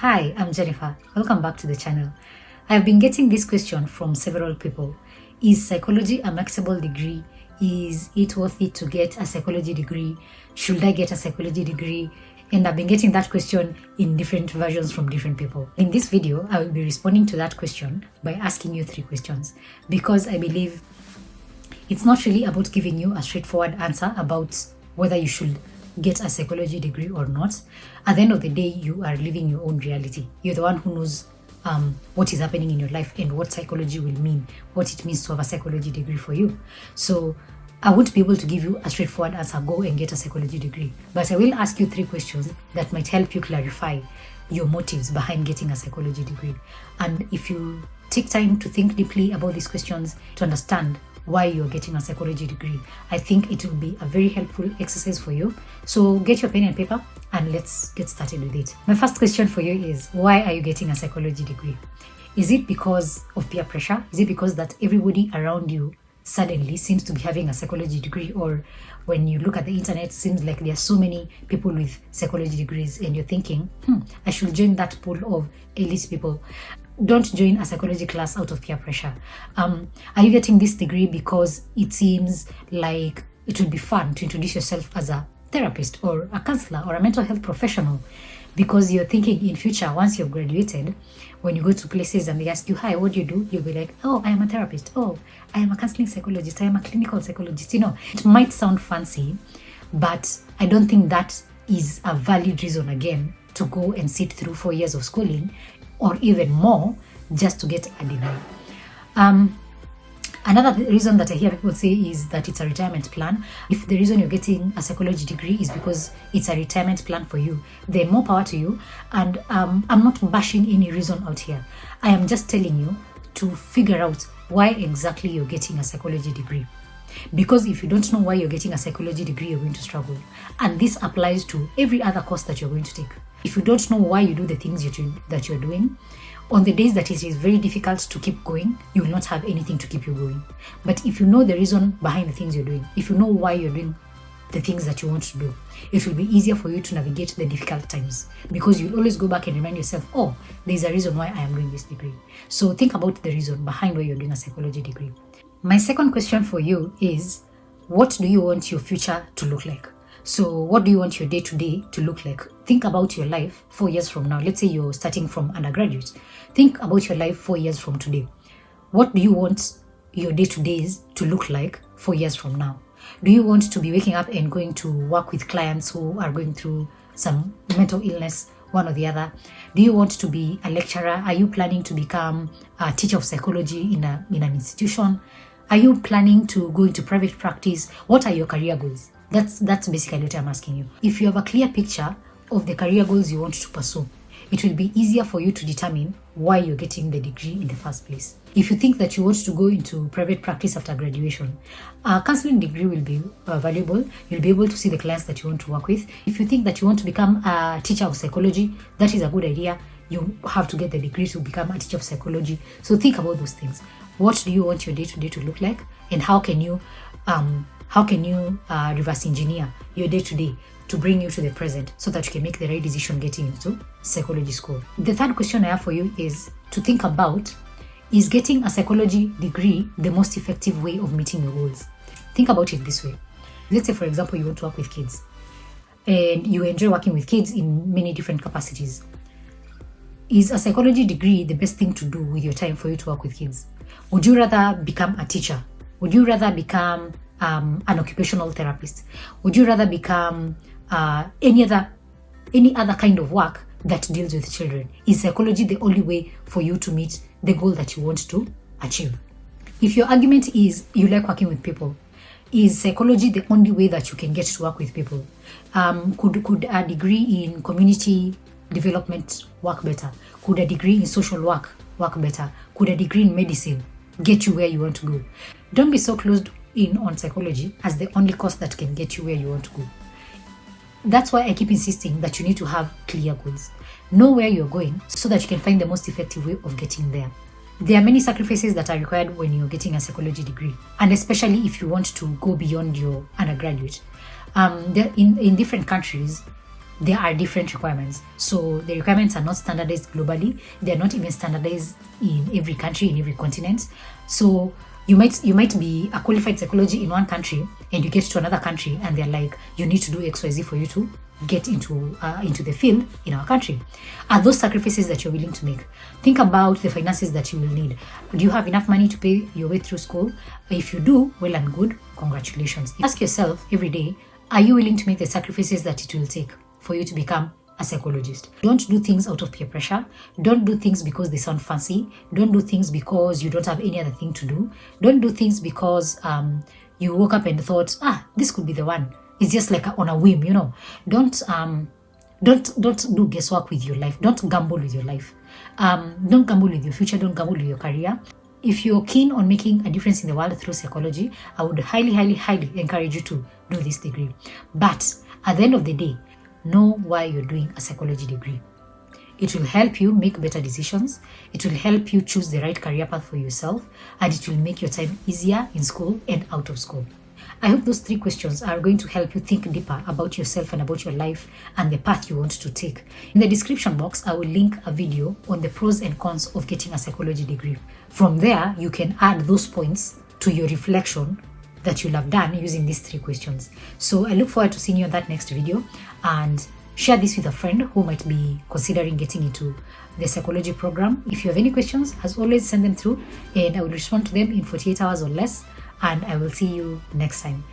Hi, I'm Jennifer. Welcome back to the channel. I've been getting this question from several people. Is psychology a marketable degree? Is it worth it to get a psychology degree? Should I get a psychology degree? And I've been getting that question in different versions from different people. In this video, I will be responding to that question by asking you 3 questions because I believe it's not really about giving you a straightforward answer about whether you should get a psychology degree or not. At the end of the day, you are living your own reality. You're the one who knows what is happening in your life and what psychology will mean, what it means to have a psychology degree for you. So I won't be able to give you a straightforward answer, go and get a psychology degree. But I will ask you 3 questions that might help you clarify your motives behind getting a psychology degree. And if you take time to think deeply about these questions to understand why you're getting a psychology degree, I think it will be a very helpful exercise for you. So get your pen and paper and let's get started with it. My first question for you is, why are you getting a psychology degree? Is it because of peer pressure? Is it because that everybody around you suddenly seems to be having a psychology degree? Or when you look at the internet, it seems like there are so many people with psychology degrees and you're thinking, I should join that pool of elite people. Don't join a psychology class out of peer pressure. Are you getting this degree because it seems like it would be fun to introduce yourself as a therapist or a counselor or a mental health professional? Because you're thinking in future, once you've graduated, when you go to places and they ask you, hi, what do you do? You'll be like, oh, I am a therapist. Oh, I am a counseling psychologist. I am a clinical psychologist. It might sound fancy, but I don't think that is a valid reason again to go and sit through 4 years of schooling or even more just to get a degree. Another reason that I hear people say is that it's a retirement plan. If the reason you're getting a psychology degree is because it's a retirement plan for you, then more power to you. And I'm not bashing any reason out here. I am just telling you to figure out why exactly you're getting a psychology degree. Because if you don't know why you're getting a psychology degree, you're going to struggle. And this applies to every other course that you're going to take. If you don't know why you do the things that you're doing, on the days that it is very difficult to keep going, you will not have anything to keep you going. But if you know the reason behind the things you're doing, if you know why you're doing the things that you want to do, it will be easier for you to navigate the difficult times because you'll always go back and remind yourself, oh, there's a reason why I am doing this degree. So think about the reason behind why you're doing a psychology degree. My second question for you is, what do you want your future to look like? So what do you want your day-to-day to look like? Think about your life 4 years from now. Let's say you're starting from undergraduate. Think about your life 4 years from today. What do you want your day-to-days to look like 4 years from now? Do you want to be waking up and going to work with clients who are going through some mental illness, one or the other? Do you want to be a lecturer? Are you planning to become a teacher of psychology in an institution? Are you planning to go into private practice? What are your career goals? That's basically what I'm asking you. If you have a clear picture of the career goals you want to pursue, it will be easier for you to determine why you're getting the degree in the first place. If you think that you want to go into private practice after graduation, a counseling degree will be valuable. You'll be able to see the clients that you want to work with. If you think that you want to become a teacher of psychology, that is a good idea. You have to get the degree to become a teacher of psychology. So think about those things. What do you want your day-to-day to look like? And how can you reverse engineer your day-to-day to bring you to the present so that you can make the right decision getting into psychology school? The third question I have for you is to think about, is getting a psychology degree the most effective way of meeting your goals? Think about it this way. Let's say, for example, you want to work with kids and you enjoy working with kids in many different capacities. Is a psychology degree the best thing to do with your time for you to work with kids? Would you rather become a teacher? Would you rather become an occupational therapist? Would you rather become any other kind of work that deals with children? Is psychology the only way for you to meet the goal that you want to achieve? If your argument is you like working with people, is psychology the only way that you can get to work with people? Could a degree in community development work better? Could a degree in social work better? Could a degree in medicine get you where you want to go? Don't be so closed in on psychology as the only course that can get you where you want to go. That's why I keep insisting that you need to have clear goals. Know where you're going so that you can find the most effective way of getting there. There are many sacrifices that are required when you're getting a psychology degree, and especially if you want to go beyond your undergraduate. In different countries, there are different requirements. So the requirements are not standardized globally. They're not even standardized in every country, in every continent. So you might be a qualified psychology in one country, and you get to another country and they're like, you need to do XYZ for you to get into the field in our country. Are those sacrifices that you're willing to make? Think about the finances that you will need. Do you have enough money to pay your way through school? If you do, well and good, congratulations. Ask yourself every day, are you willing to make the sacrifices that it will take for you to become a psychologist? Don't do things out of peer pressure. Don't do things because they sound fancy. Don't do things because you don't have any other thing to do. Don't do things because you woke up and thought, this could be the one. It's just like on a whim, you know. Don't do guesswork with your life. Don't gamble with your life. Don't gamble with your future. Don't gamble with your career. If you're keen on making a difference in the world through psychology, I would highly, highly, highly encourage you to do this degree. But at the end of the day, know why you're doing a psychology degree. It will help you make better decisions. It will help you choose the right career path for yourself, and it will make your time easier in school and out of school. I hope those 3 questions are going to help you think deeper about yourself and about your life and the path you want to take. In the description box, I will link a video on the pros and cons of getting a psychology degree. From there, you can add those points to your reflection that you'll have done using these 3 questions. So I look forward to seeing you on that next video, and share this with a friend who might be considering getting into the psychology program. If you have any questions, as always, send them through and I will respond to them in 48 hours or less. And I will see you next time.